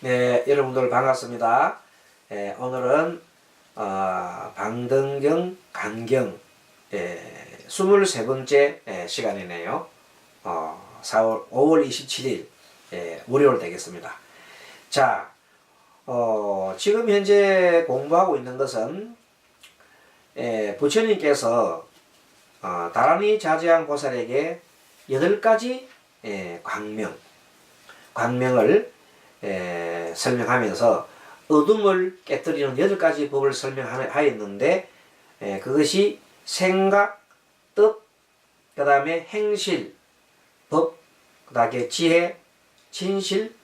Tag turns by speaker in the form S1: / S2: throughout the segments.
S1: 네, 여러분들 반갑습니다. 오늘은 방등경 간경 23번째 시간이네요. 5월 27일 월요일 되겠습니다. 자, 지금 현재 공부하고 있는 것은 부처님께서 다란이 자제한 보살에게 8가지 광명을 설명하면서 어둠을 깨뜨리는 8가지 법을 설명하였는데 그것이 생각, 뜻, 그 다음에 행실, 법, 그 다음에 지혜, 진실,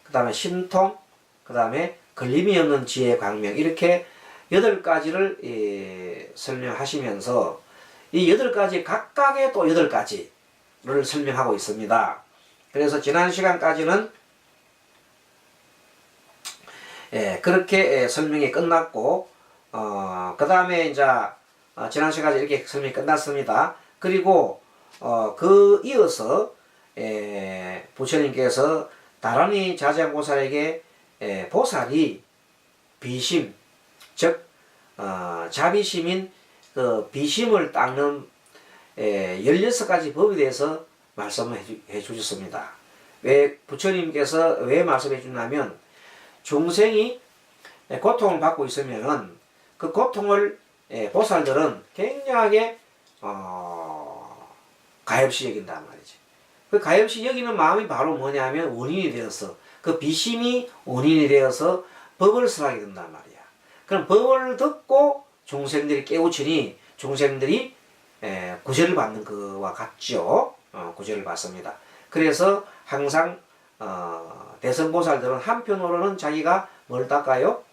S1: 그 다음에 신통, 그 다음에 걸림이 없는 지혜 광명, 이렇게 8가지를 설명하시면서 이 8가지 각각의 또 8가지를 설명하고 있습니다. 그래서 지난 시간까지는 그렇게 설명이 끝났고, 그 다음에 이제, 지난 시간까지 이렇게 설명이 끝났습니다. 그리고, 그 이어서, 부처님께서 다란이 자제한 보살에게, 보살이 비심, 즉, 자비심인 그 비심을 닦는, 16가지 법에 대해서 말씀을 해 주셨습니다. 왜, 부처님께서 왜 말씀해 주냐면, 중생이 고통을 받고 있으면은 그 고통을 보살들은 굉장하게 가엾이 여긴단 말이지. 그 가엾이 여기는 마음이 바로 뭐냐면 원인이 되어서 그 비심이 원인이 되어서 법을 설하게 된단 말이야. 그럼 법을 듣고 중생들이 깨우치니 중생들이 구제를 받는 것과 같죠. 구제를 받습니다. 그래서 항상 대선보살들은 한편으로는 자기가 뭘 닦아요?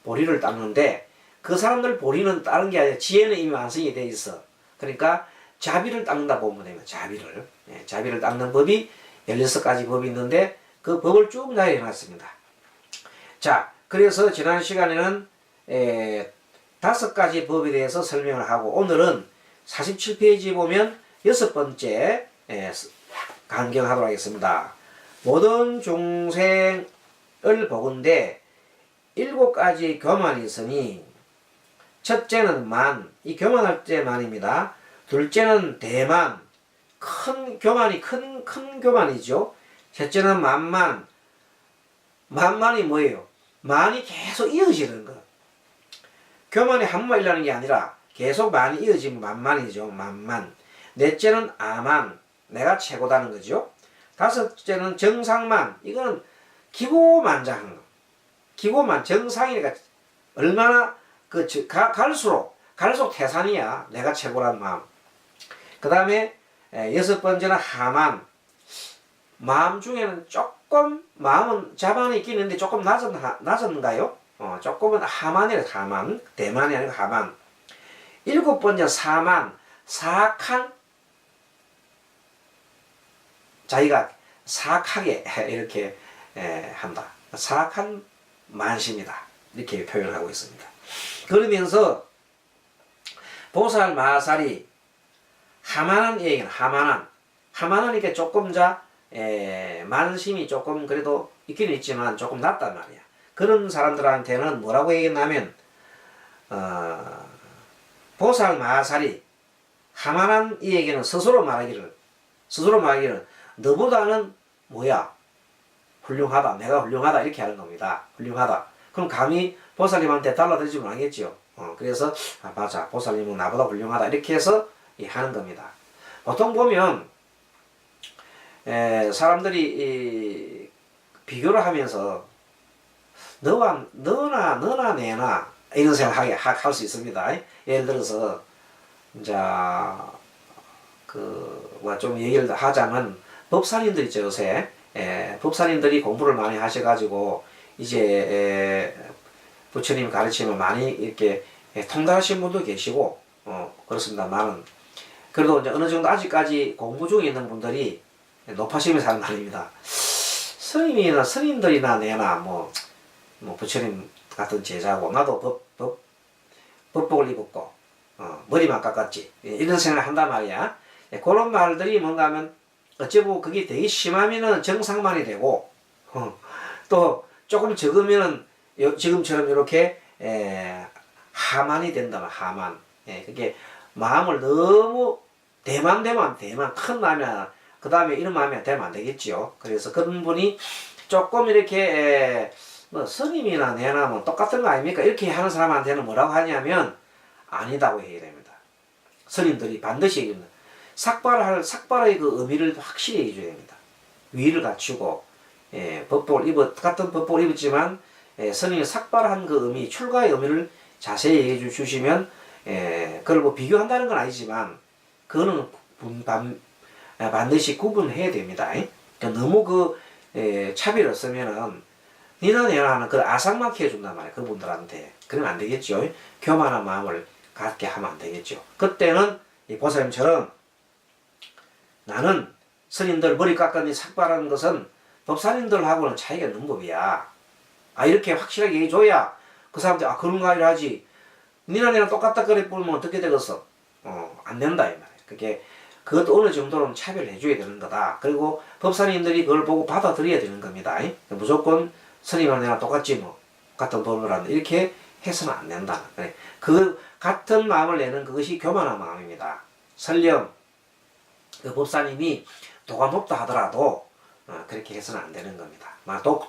S1: 보리를 닦는데 그 사람들 보리는 다른 게 아니라 지혜는 이미 완성이 돼 있어. 그러니까 자비를 닦는다 보면 됩니다. 자비를. 자비를 닦는 법이 16가지 법이 있는데 그 법을 쭉 나열해놨습니다. 자, 그래서 지난 시간에는 5가지 법에 대해서 설명을 하고 오늘은 47페이지 보면 6번째 강경하도록 하겠습니다. 모든 중생을 보건대 7가지 교만이 있으니 첫째는 만, 이 교만할 때 만입니다. 둘째는 대만, 큰 교만이 큰 교만이죠. 셋째는 만만, 만만이 뭐예요? 만이 계속 이어지는 것. 교만이 한 번만 일어나는 게 아니라 계속 많이 이어지면 만만이죠. 만만. 넷째는 아만, 내가 최고다는 거죠. 5째는 정상만, 이거는 기고만장한 거. 기고만, 정상이니까 얼마나 갈수록 태산이야. 내가 최고란 마음. 그 다음에 6번째는 하만, 마음 중에는 조금 마음은 자만이 있긴 있는데 조금 낮았는가요? 조금은 하만이래. 하만, 대만이 아니고 하만. 7번째 사만, 사악한, 자기가 사악하게 이렇게 한다. 사악한 만심이다. 이렇게 표현을 하고 있습니다. 그러면서 보살 마살이 하만한 얘기는 하만하니까 조금 만심이 조금 그래도 있긴 있지만 조금 낮단 말이야. 그런 사람들한테는 뭐라고 얘기했냐면 보살 마살이 하만한 이 얘기는 스스로 말하기를 너보다는 뭐야? 훌륭하다. 내가 훌륭하다. 이렇게 하는 겁니다. 훌륭하다. 그럼 감히 보살님한테 달라들지 못하겠죠. 그래서 맞아. 보살님은 나보다 훌륭하다. 이렇게 해서 하는 겁니다. 보통 보면 사람들이 비교를 하면서 너나 내나 이런 생각하게 할 수 있습니다. 예를 들어서 이제 좀 얘기를 하자면 법사님들 있죠, 요새. 법사님들이 공부를 많이 하셔가지고, 이제, 부처님 가르침을 많이 이렇게 통달하신 분도 계시고, 그렇습니다만은, 그래도 이제 어느 정도 아직까지 공부 중에 있는 분들이 높아심에 사는 아닙니다. 스님들이나 내나, 부처님 같은 제자고, 나도 법복을 입었고, 머리만 깎았지. 이런 생각을 한단 말이야. 그런 말들이 뭔가 하면 어쩌고 그게 되게 심하면은 정상만이 되고 또 조금 적으면은 지금처럼 이렇게 하만이 된다면 하만. 그게 마음을 너무 대만 큰 마음이 그 다음에 이런 마음이 되면 안 되겠지요. 그래서 그런 분이 조금 이렇게 뭐 스님이나 내나 뭐 똑같은 거 아닙니까? 이렇게 하는 사람한테는 뭐라고 하냐면 아니다고 해야 됩니다. 스님들이 반드시 얘기합니다. 삭발의 그 의미를 확실히 얘기해줘야 됩니다. 위를 갖추고 같은 법복을 입었지만 스님이 삭발한 그 의미, 출가의 의미를 자세히 얘기해 주시면 그걸 뭐 비교한다는 건 아니지만 그거는 반드시 구분해야 됩니다. 그러니까 너무 그 차별이 없으면은 니나 내나 하는 그 아상만 키워준단 말이에요. 그분들한테. 그러면 안 되겠죠. 교만한 마음을 갖게 하면 안 되겠죠. 그때는 이 보살님처럼 나는 스님들 머리 깎았니 삭발하는 것은 법사님들하고는 차이가 있는 법이야. 이렇게 확실하게 얘기해줘야 그 사람들이 그런가 하려 하지. 니나 내나 똑같다 그래 보면 어떻게 되겠어? 안 된다 이 말이에요. 그게 그것도 어느 정도는 차별을 해줘야 되는 거다. 그리고 법사님들이 그걸 보고 받아들여야 되는 겁니다. 무조건 스님이나 내나 똑같지 뭐 같은 법을 한다 이렇게 해서는 안 된다. 그 같은 마음을 내는 그것이 교만한 마음입니다. 설령 그 법사님이 도가 높다 하더라도 그렇게 해서는 안 되는 겁니다.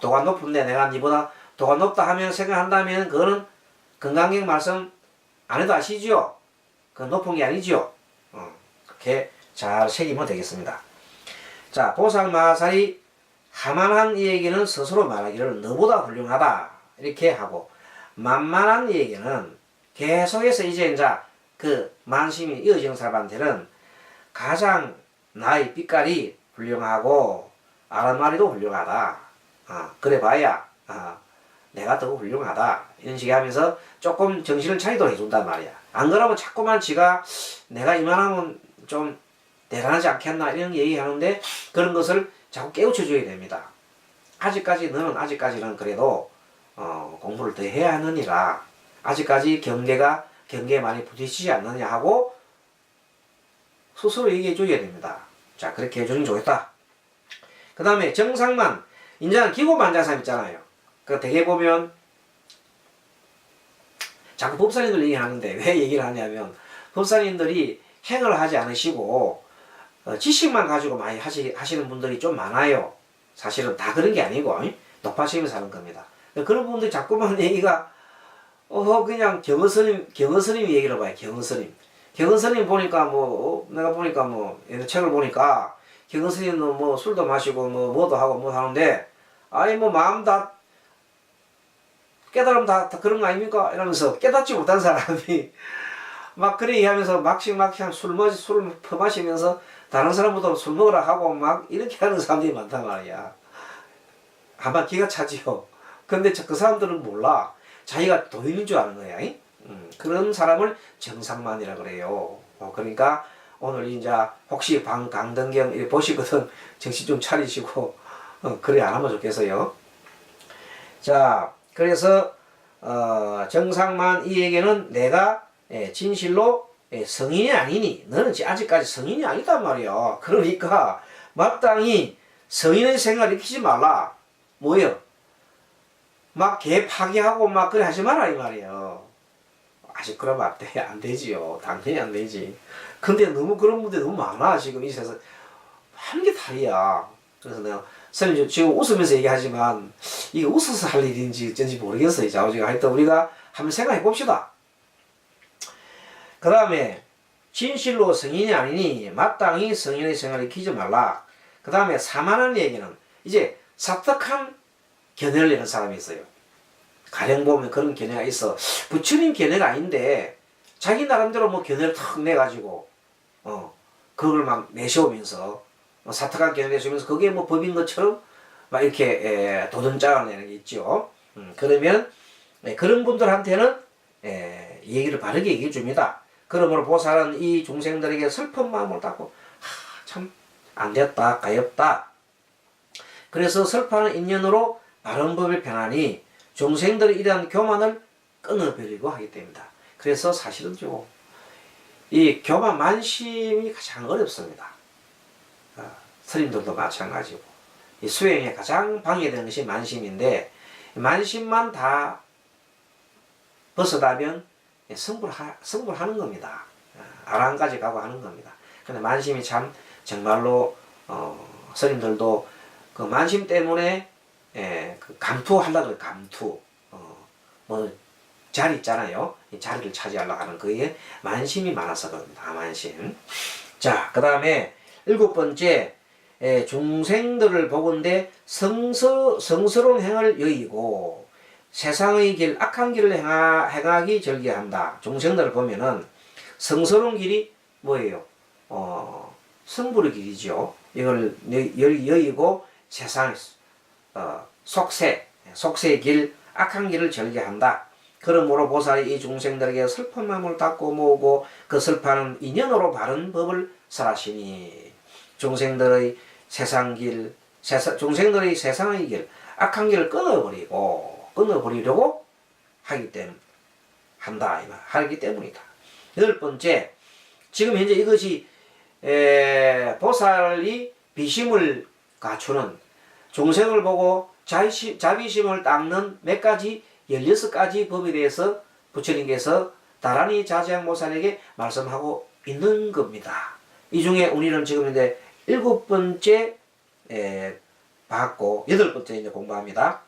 S1: 도가 높은데 내가 니보다 도가 높다 하면 생각한다면 그거는 건강경 말씀 안 해도 아시죠? 그건 높은 게 아니죠. 그렇게 잘 새기면 되겠습니다. 자, 보살마살이 하만한 이에게는 스스로 말하기를 너보다 훌륭하다 이렇게 하고, 만만한 이에게는 계속해서 이제 그 만심이 이어지는 사람한테는 가장 나의 빛깔이 훌륭하고 아랫마리도 훌륭하다. 그래 봐야 내가 더 훌륭하다. 이런 식으로 하면서 조금 정신을 차리도록 해준단 말이야. 안 그러면 자꾸만 지가 내가 이만하면 좀 대단하지 않겠나 이런 얘기하는데 그런 것을 자꾸 깨우쳐줘야 됩니다. 아직까지는 그래도 공부를 더 해야 하느니라. 아직까지 경계에 많이 부딪히지 않느냐 하고 스스로 얘기해 줘야 됩니다. 자, 그렇게 해주는 게 좋겠다. 그 다음에 정상만, 이제는 기고만장사람 있잖아요. 그 되게 보면 자꾸 법사님들 얘기하는데 왜 얘기를 하냐면 법사님들이 행을 하지 않으시고 지식만 가지고 많이 하시는 분들이 좀 많아요. 사실은 다 그런 게 아니고 높아지면서 하는 겁니다. 그런 분들이 자꾸만 얘기가 그냥 경허스님 얘기를 봐요. 경허스님 보니까 내가 보니까 책을 보니까 경허스님은 술도 마시고 뭐도 하고 뭐 하는데 마음 다 깨달으면 다 그런 거 아닙니까? 이러면서 깨닫지 못한 사람이 막 그래 얘기하면서 막상 술 퍼마시면서 다른 사람보다 술 먹으라 하고 막 이렇게 하는 사람들이 많단 말이야. 아마 기가 차지요. 근데 그 사람들은 몰라. 자기가 도인인 줄 아는 거야. 그런 사람을 정상만이라 그래요. 그러니까 오늘 이제 혹시 강등경 보시거든 정신 좀 차리시고 그래 안 하면 좋겠어요. 자, 그래서 정상만 이에게는 내가 진실로 성인이 아니니 너는 아직까지 성인이 아니단 말이야. 그러니까 마땅히 성인의 생각을 익히지 말라. 뭐예요? 막 개 파괴하고 막 그래 하지 마라 이 말이에요. 아직 그러면 안 되지요. 당연히 안 되지. 근데 너무 그런 분들이 너무 많아 지금 이 세상. 하는 게 다리야. 그래서 내가 선생님 지금 웃으면서 얘기하지만 이게 웃어서 할 일인지 어쩐지 모르겠어요. 자오지가 하여튼 우리가 한번 생각해 봅시다. 그 다음에 진실로 성인이 아니니 마땅히 성인의 생활을 익히지 말라. 그 다음에 사만한 얘기는 이제 사특한 견해를 내는 사람이 있어요. 가령 보면 그런 견해가 있어. 부처님 견해가 아닌데 자기 나름대로 견해를 탁 내가지고 그걸 막 내세우면서 사특한 견해 내세우면서 그게 법인 것처럼 막 이렇게 도전장을 내는 게 있죠. 그러면 그런 분들한테는 얘기를 바르게 얘기해 줍니다. 그러므로 보살은 이 중생들에게 슬픈 마음을 갖고 참 안됐다 가엾다. 그래서 슬퍼하는 인연으로 바른 법을 편하니 중생들이 이러한 교만을 끊어버리고 하기 때문이다. 그래서 사실은 이 교만 만심이 가장 어렵습니다. 스님들도 마찬가지고 이 수행에 가장 방해되는 것이 만심인데 만심만 다 벗어나면 승부를 하는 겁니다. 아랑까지 가고 하는 겁니다. 근데 만심이 참 정말로 스님들도 그 만심 때문에 그 감투하려고 해요. 감투. 뭐 자리 있잖아요. 이 자리를 차지하려고 하는 그에 만심이 많아서 그럽니다. 만심. 자, 그 다음에 7번째, 중생들을 보건대 성스러운 행을 여의고 세상의 길, 악한 길을 행하기 절개한다. 중생들을 보면은 성스러운 길이 뭐예요? 성불의 길이죠. 이걸 여의고 세상, 속세의 길, 악한 길을 절개한다. 그러므로 보살이 이 중생들에게 슬픈 마음을 닦고 모으고 그 슬퍼하는 인연으로 바른 법을 설하시니 중생들의 중생들의 세상의 길, 악한 길을 끊어버리려고 하기 때문이다. 8번째, 지금 현재 이것이 보살이 비심을 갖추는 중생을 보고 자비심을 닦는 몇 가지 16가지 법에 대해서 부처님께서 나란히 자지양 보살에게 말씀하고 있는 겁니다. 이 중에 우리는 지금 이제 7번째 봤고 8번째 이제 공부합니다.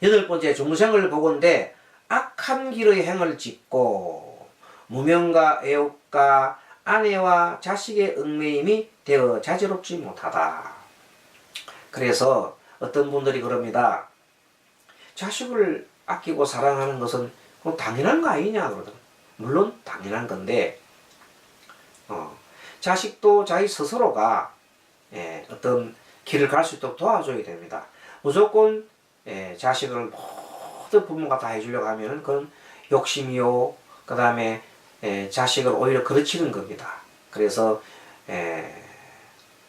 S1: 8번째 중생을 보건대 악한 길의 행을 짓고 무명과 애욕과 아내와 자식의 얽매임이 되어 자제롭지 못하다. 그래서 어떤 분들이 그럽니다. 자식을 아끼고 사랑하는 것은 당연한 거 아니냐 그러더라고요. 물론 당연한 건데 자식도 자기 스스로가 어떤 길을 갈 수 있도록 도와줘야 됩니다. 무조건 자식을 모든 부모가 다 해주려고 하면 그건 욕심이요. 그 다음에 자식을 오히려 그르치는 겁니다. 그래서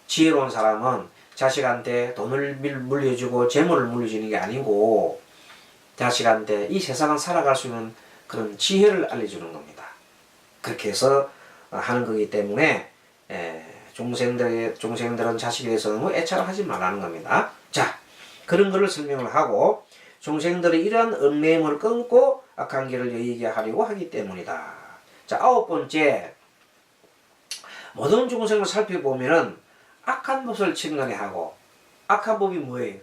S1: 지혜로운 사람은 자식한테 돈을 물려주고 재물을 물려주는 게 아니고 자식한테 이 세상을 살아갈 수 있는 그런 지혜를 알려주는 겁니다. 그렇게 해서 하는 거기 때문에 중생들은 자식에 대해서 너무 애착을 하지 말라는 겁니다. 자, 그런 거를 설명을 하고 중생들의 이러한 얽매임을 끊고 악한 길을 여의게 하려고 하기 때문이다. 자, 9번째, 모든 중생을 살펴보면은 악한 법을 증언하고 악한 법이 뭐예요?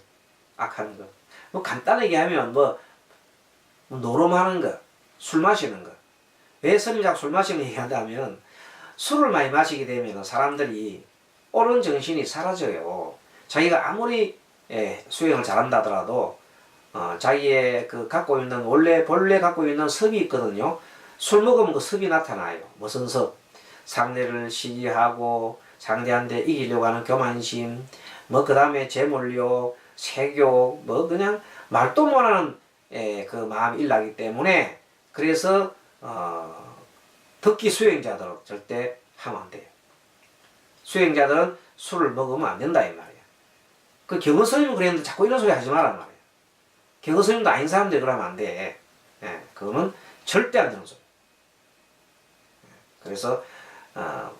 S1: 악한 것. 뭐 간단하게 하면 노름하는 거, 술 마시는 거. 왜 스님 자꾸 술 마시는 거 얘기한다면 술을 많이 마시게 되면 사람들이 옳은 정신이 사라져요. 자기가 아무리 수행을 잘한다더라도 자기의 그 갖고 있는 본래 갖고 있는 섭이 있거든요. 술 먹으면 그 섭이 나타나요. 무슨 섭? 상대를 시기하고 상대한테 이기려고 하는 교만심, 그 다음에 재물욕, 색욕, 그냥 말도 못하는 그 마음이 일나기 때문에 그래서 특히 수행자들은 절대 하면 안 돼요. 수행자들은 술을 먹으면 안 된다 이 말이야. 그 경허스님은 그랬는데 자꾸 이런 소리 하지 말란 말이야. 경허스님도 아닌 사람들 그러면 안 돼. 그거는 절대 안 되는 소리. 그래서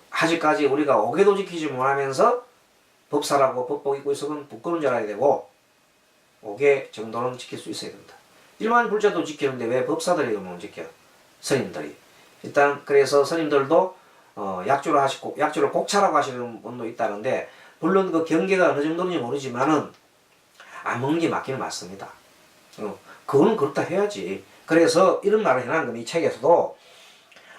S1: 아직까지 우리가 오개도 지키지 못하면서 법사라고 법복 입고 있으면 부끄러운 줄 알아야 되고 오개 정도는 지킬 수 있어야 된다. 일반 불자도 지키는데 왜 법사들이 못 지켜? 스님들이. 일단 그래서 스님들도 약주를 꼭차라고 하시는 분도 있다는데 물론 그 경계가 어느 정도인지 모르지만은 안 먹는 게 맞기는 맞습니다. 그거는 그렇다 해야지. 그래서 이런 말을 해놓은 건 이 책에서도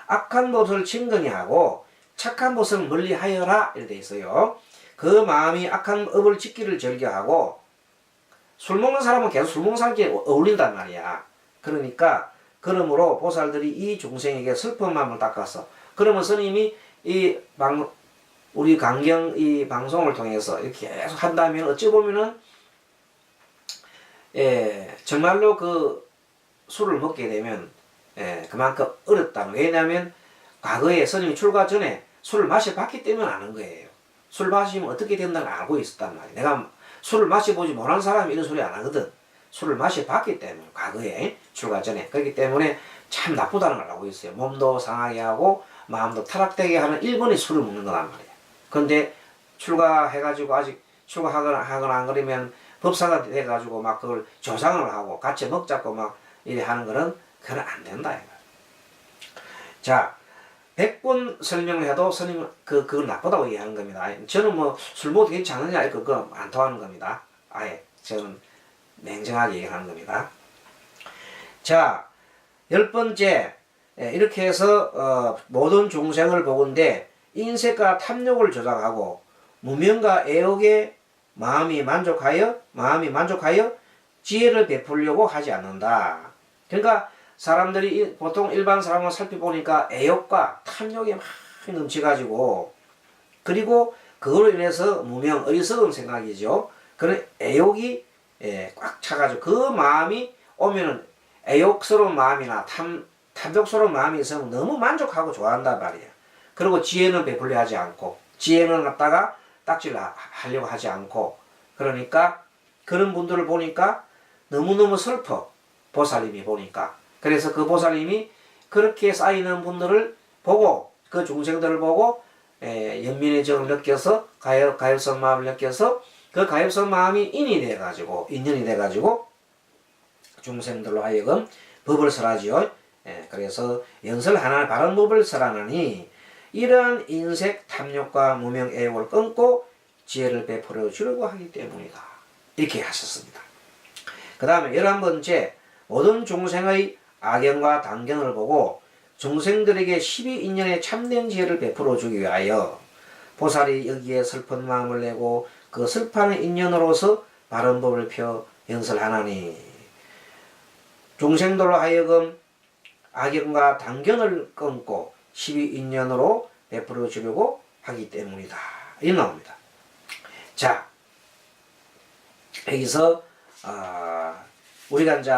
S1: 악한 것을 친근히 하고 착한 것을 멀리하여라 이렇게 돼 있어요. 그 마음이 악한 업을 짓기를 절개하고 술 먹는 사람은 계속 술 먹는 사람끼리 어울린단 말이야. 그러니까 그러므로 보살들이 이 중생에게 슬픈 마음을 닦아서 그러면 스님이 우리 강경 이 방송을 통해서 이렇게 계속 한다면 어찌 보면은 정말로 그 술을 먹게 되면 그만큼 어렵다. 왜냐하면 과거에 스님이 출가 전에 술을 마셔봤기 때문에 아는 거예요. 술 마시면 어떻게 된다는 걸 알고 있었단 말이에요. 내가 술을 마셔보지 못한 사람이 이런 소리 안 하거든. 술을 마셔봤기 때문에 과거에 출가 전에. 그렇기 때문에 참 나쁘다는 걸 알고 있어요. 몸도 상하게 하고 마음도 타락되게 하는 1번이 술을 먹는 거란 말이에요. 그런데 출가해가지고 아직 출가하거나 안 그러면 법사가 돼가지고 막 그걸 조상을 하고 같이 먹자고 막 이래 하는 거는 그건 안 된다 이거. 자, 100번 설명을 해도 스님은 그건 나쁘다고 얘기하는 겁니다. 저는 뭐 술 먹어도 괜찮느냐 그거 안 통하는 겁니다. 아예 저는 냉정하게 얘기하는 겁니다. 자, 10번째 이렇게 해서 모든 중생을 보건대 인색과 탐욕을 조작하고 무명과 애욕에 마음이 만족하여 지혜를 베풀려고 하지 않는다. 그러니까 사람들이 보통 일반 사람을 살펴보니까 애욕과 탐욕이 막 넘쳐가지고 그리고 그걸로 인해서 무명 어리석은 생각이죠. 그런 애욕이 꽉 차가지고 그 마음이 오면은 애욕스러운 마음이나 탐욕스러운 마음이 있으면 너무 만족하고 좋아한단 말이에요. 그리고 지혜는 베풀려 하지 않고 지혜는 갖다가 딱지를 하려고 하지 않고 그러니까 그런 분들을 보니까 너무너무 슬퍼. 보살님이 보니까. 그래서 그 보살님이 그렇게 쌓이는 분들을 보고 그 중생들을 보고 연민의 정을 느껴서 가엾은 마음을 느껴서 그 가엾은 마음이 인이 돼가지고 인연이 돼가지고 중생들로 하여금 법을 설하지요. 그래서 연설 하나 바른 법을 설하느니 이러한 인색 탐욕과 무명 애욕을 끊고 지혜를 베풀어 주려고 하기 때문이다. 이렇게 하셨습니다. 그 다음에 11번째 모든 중생의 악연과 단견을 보고 중생들에게 12인연의 참된 지혜를 베풀어 주기 위하여 보살이 여기에 슬픈 마음을 내고 그 슬퍼하는 인연으로서 바른 법을 펴 연설하나니 중생들로 하여금 악연과 단견을 끊고 12인연으로 베풀어 주려고 하기 때문이다. 이 나옵니다. 자, 여기서 우리가 이제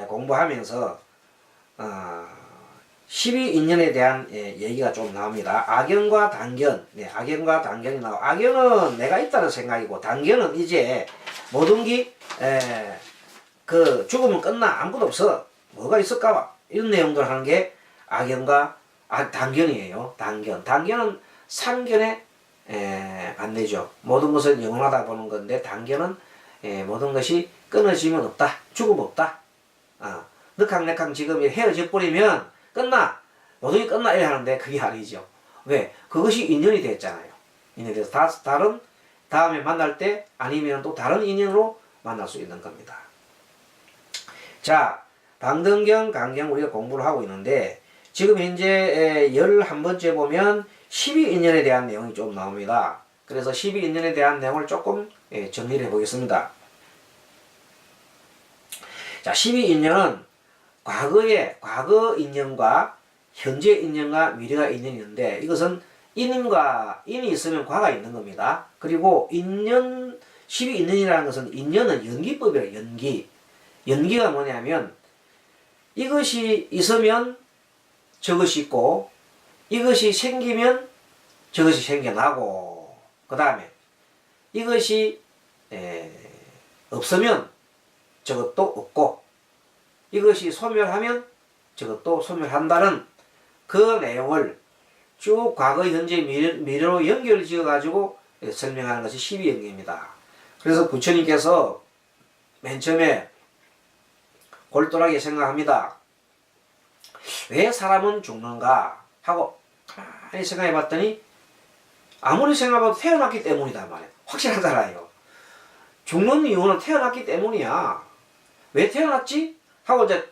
S1: 공부하면서 12인연에 대한 얘기가 좀 나옵니다. 악연과 단견, 악연과 단견이 나오고 악연은 내가 있다는 생각이고 단견은 이제 모든 게 그 죽으면 끝나 아무것도 없어 뭐가 있을까 봐 이런 내용들 하는 게 악연과 단견이에요. 단견은 상견의 반대죠. 모든 것은 영원하다 보는 건데 단견은 모든 것이 끊어지면 없다. 죽음 없다. 느캉느캉 지금 헤어져 버리면 끝나. 모든 게 끝나 이래 하는데 그게 아니죠. 왜? 그것이 인연이 됐잖아요. 인연이 돼서 다른 다음에 만날 때 아니면 또 다른 인연으로 만날 수 있는 겁니다. 자, 방등경, 강경 우리가 공부를 하고 있는데 지금 현재 11번째 보면 12인연에 대한 내용이 좀 나옵니다. 그래서 12인연에 대한 내용을 조금 정리를 해보겠습니다. 자, 12인연은 과거 인연과 현재 인연과 미래가 인연이 있는데 이것은 인이 있으면 과가 있는 겁니다. 그리고 12인연이라는 것은 인연은 연기법이에요. 연기가 뭐냐면 이것이 있으면 저것이 있고 이것이 생기면 저것이 생겨나고 그 다음에 이것이 없으면 저것도 없고 이것이 소멸하면 저것도 소멸한다는 그 내용을 쭉 과거, 현재, 미래로 연결을 지어 가지고 설명하는 것이 12연계입니다. 그래서 부처님께서 맨 처음에 골똘하게 생각합니다. 왜 사람은 죽는가 하고 가만히 생각해 봤더니 아무리 생각해봐도 태어났기 때문이다 말이에요. 확실하잖아요. 죽는 이유는 태어났기 때문이야. 왜 태어났지? 하고 이제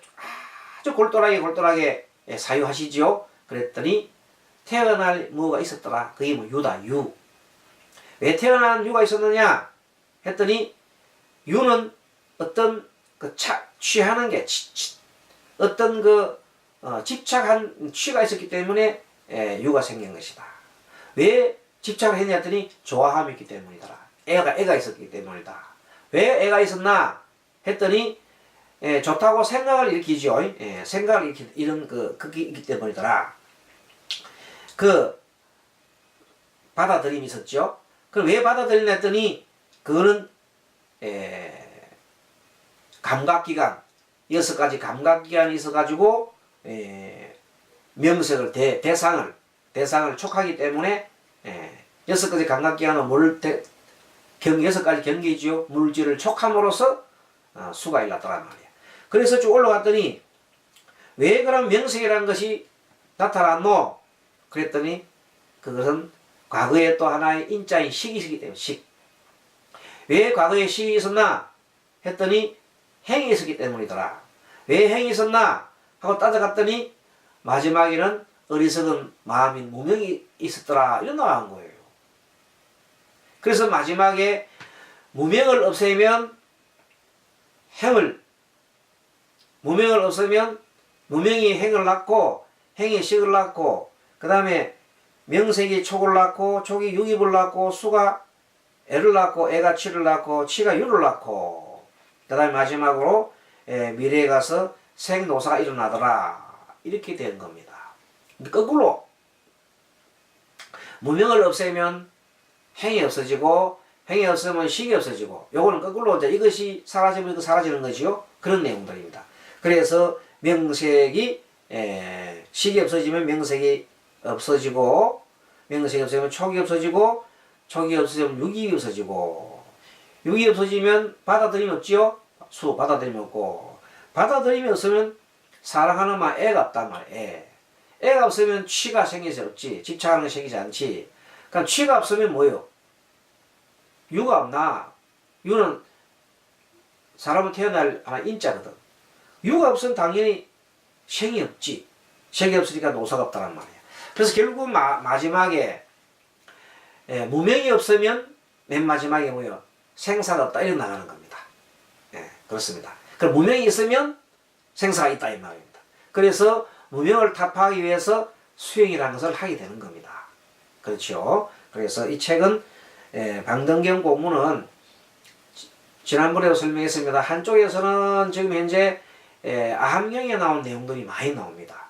S1: 아주 골똘하게 사유하시죠. 그랬더니 태어날 뭐가 있었더라. 그게 뭐 유다, 유. 왜 태어난 유가 있었느냐? 했더니 유는 어떤 취하는 게 어떤 집착한 취가 있었기 때문에 유가 생긴 것이다. 왜 집착을 했냐 했더니 좋아함이 있기 때문이더라. 애가 있었기 때문이다. 왜 애가 있었나 했더니 좋다고 생각을 일으키죠. 생각을 이런 그게 있기 때문이더라. 받아들임이 있었죠. 그럼 왜 받아들이냐 했더니 그거는 감각기관 6가지 감각기관이 있어가지고 명색을 대상을 촉하기 때문에 6가지 감각기관은 뭘 여섯 가지 경계지요. 물질을 촉함으로써 수가 일어났더란 말이야. 그래서 쭉 올라갔더니 왜 그럼 명색이라는 것이 나타났노? 그랬더니 그것은 과거에 또 하나의 인자인 식이 있기 때문에 식. 왜 과거에 식이 있었나? 했더니 행이 있었기 때문이더라. 왜 행이 있었나? 하고 따져갔더니 마지막에는 어리석은 마음인 무명이 있었더라. 이런 나온 거예요. 그래서 마지막에 무명을 없애면 무명을 없애면 무명이 행을 낳고 행이 식을 낳고 그 다음에 명색이 촉을 낳고 촉이 유입을 낳고 수가 애를 낳고 애가 치를 낳고 치가 유를 낳고 그 다음에 마지막으로 미래에 가서 생노사가 일어나더라. 이렇게 된 겁니다. 거꾸로 무명을 없애면 행이 없어지고 행이 없으면 식이 없어지고 요거는 거꾸로 이제 이것이 사라지면 이거 사라지는 거지요. 그런 내용들입니다. 그래서 명색이 식이 없어지면 명색이 없어지고 명색이 없어지면 촉이 없어지고 촉이 없어지면 유익이 없어지고 유익이 없어지면 받아들임이 없지요. 수 받아들임이 없고 받아들임이 없으면 사랑하는 마 애가 없단 말이야. 애가 없으면 취가 생기지 없지. 집착하는 게 생기지 않지. 그러니까 취가 없으면 뭐예요? 유가 없나? 유는 사람은 태어날 하나 인자거든. 유가 없으면 당연히 생이 없지. 생이 없으니까 노사가 없다는 말이야. 그래서 결국 마지막에 무명이 없으면 맨 마지막에 뭐예요? 생사가 없다. 이렇게 나가는 겁니다. 그렇습니다. 그럼 무명이 있으면 생사가 있다 이 말입니다. 그래서 무명을 타파하기 위해서 수행이라는 것을 하게 되는 겁니다. 그렇죠? 그래서 이 책은 방등경 공문은 지난번에도 설명했습니다. 한쪽에서는 지금 현재 아함경에 나온 내용들이 많이 나옵니다.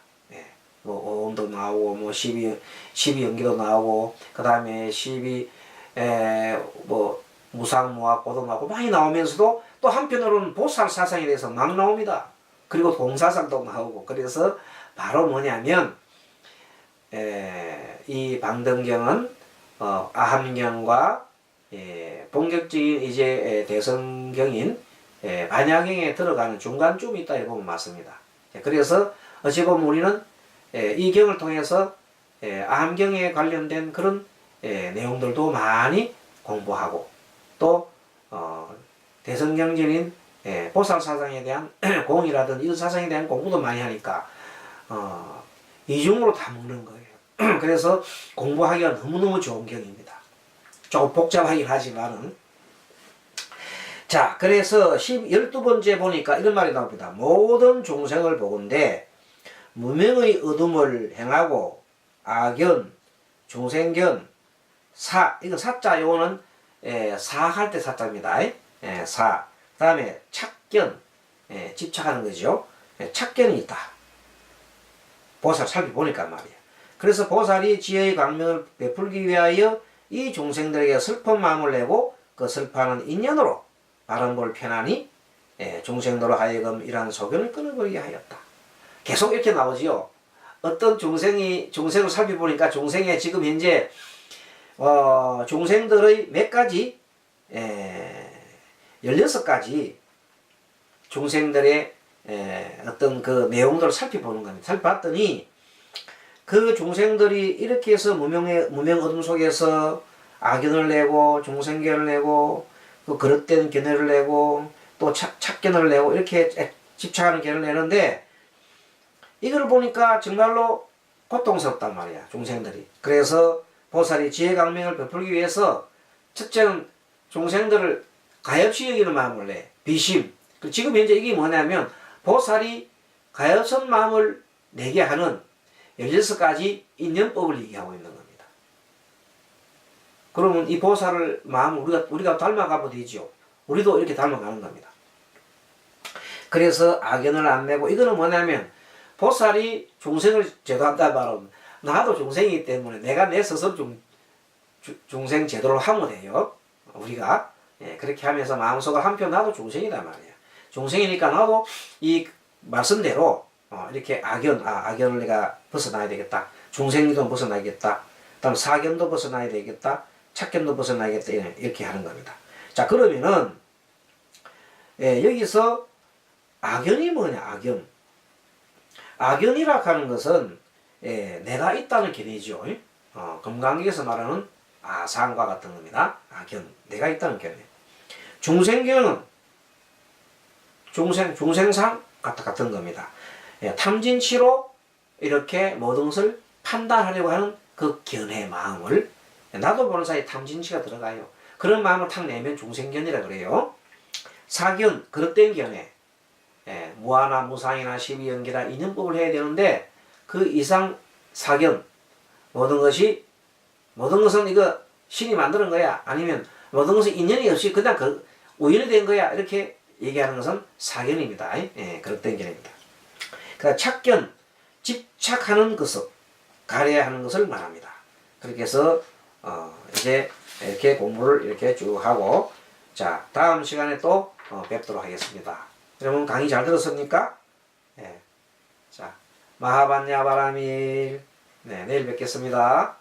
S1: 뭐 오음도 나오고 뭐 12연기도 나오고 그 다음에 12 뭐 무상무학고도 나오고 많이 나오면서도 또 한편으로는 보살 사상에 대해서 막 나옵니다. 그리고 공사상도 나오고 그래서 바로 뭐냐면 이 방등경은 아함경과 본격적인 이제 대성경인 반야경에 들어가는 중간쯤이 있다 이렇게 보면 맞습니다. 그래서 어찌 보면 우리는 이 경을 통해서 아함경에 관련된 그런 내용들도 많이 공부하고 또 대성경전인 보살 사상에 대한 공이라든 이런 사상에 대한 공부도 많이 하니까 이중으로 다 먹는 거예요. 그래서 공부하기가 너무너무 좋은 경입니다. 조금 복잡하긴 하지만은 자 그래서 12번째 보니까 이런 말이 나옵니다. 모든 중생을 보건대 무명의 어둠을 행하고 악견, 중생견, 사 이거 사자 요거는 사할 때 사자입니다. 사 그 다음에 착견 집착하는 거죠. 착견이 있다. 보살 살펴보니까 말이야. 그래서 보살이 지혜의 광명을 베풀기 위하여 이 중생들에게 슬픈 마음을 내고 그 슬퍼하는 인연으로 바른 걸 편하니 중생들로 하여금 이러한 소견을 끊어버리게 하였다. 계속 이렇게 나오지요. 어떤 중생을 살펴보니까 중생의 지금 현재 중생들의 몇 가지 16가지 중생들의 어떤 그 내용들을 살펴보는 겁니다. 살펴봤더니 그 중생들이 이렇게 해서 무명 어둠 속에서 악견을 내고 중생견을 내고 그 그릇된 견해를 내고 또 착견을 내고 이렇게 집착하는 견해를 내는데 이걸 보니까 정말로 고통스럽단 말이야 중생들이. 그래서 보살이 지혜광명을 베풀기 위해서 첫째는 중생들을 가엾이 여기는 마음을 내 비심. 지금 현재 이게 뭐냐면 보살이 가엾은 마음을 내게 하는 16가지 인연법을 얘기하고 있는 겁니다. 그러면 이 보살을 마음 우리가 닮아가면 되죠. 우리도 이렇게 닮아가는 겁니다. 그래서 악연을 안 내고 이거는 뭐냐면 보살이 중생을 제도한다 말은 나도 중생이기 때문에 내가 내 스스로 중생 제도를 하면 돼요. 우리가 그렇게 하면서 마음속으로 한편 나도 중생이다 말이야. 중생이니까 나도 이 말씀대로 이렇게 악연을 내가 벗어나야 되겠다. 중생도 벗어나야겠다. 그다음 사견도 벗어나야 되겠다. 착견도 벗어나겠다 이렇게 하는 겁니다. 자 그러면은 여기서 악연이 뭐냐 악연. 악연이라 하는 것은 내가 있다는 견해죠. 금강경에서 말하는 아상과 같은 겁니다. 악연 내가 있다는 견해. 중생견은 중생상 같은 겁니다. 탐진치로 이렇게 모든 것을 판단하려고 하는 그 견해 마음을 나도 모르는 사이에 탐진치가 들어가요. 그런 마음을 탁 내면 중생견이라 그래요. 사견 그릇된 견해. 무아나 무상이나 십이연기나 인연법을 해야 되는데 그 이상 사견 모든 것은 이거 신이 만드는 거야 아니면 모든 것은 인연이 없이 그냥 그 우연이 된 거야 이렇게 얘기하는 것은 사견입니다. 그릇된 견해입니다. 그러니까 착견 집착하는 것을 가려야 하는 것을 말합니다. 그렇게 해서 이제 이렇게 공부를 이렇게 쭉 하고 자 다음 시간에 또 뵙도록 하겠습니다. 여러분 강의 잘 들었습니까? 자 마하반야 바라밀 내일 뵙겠습니다.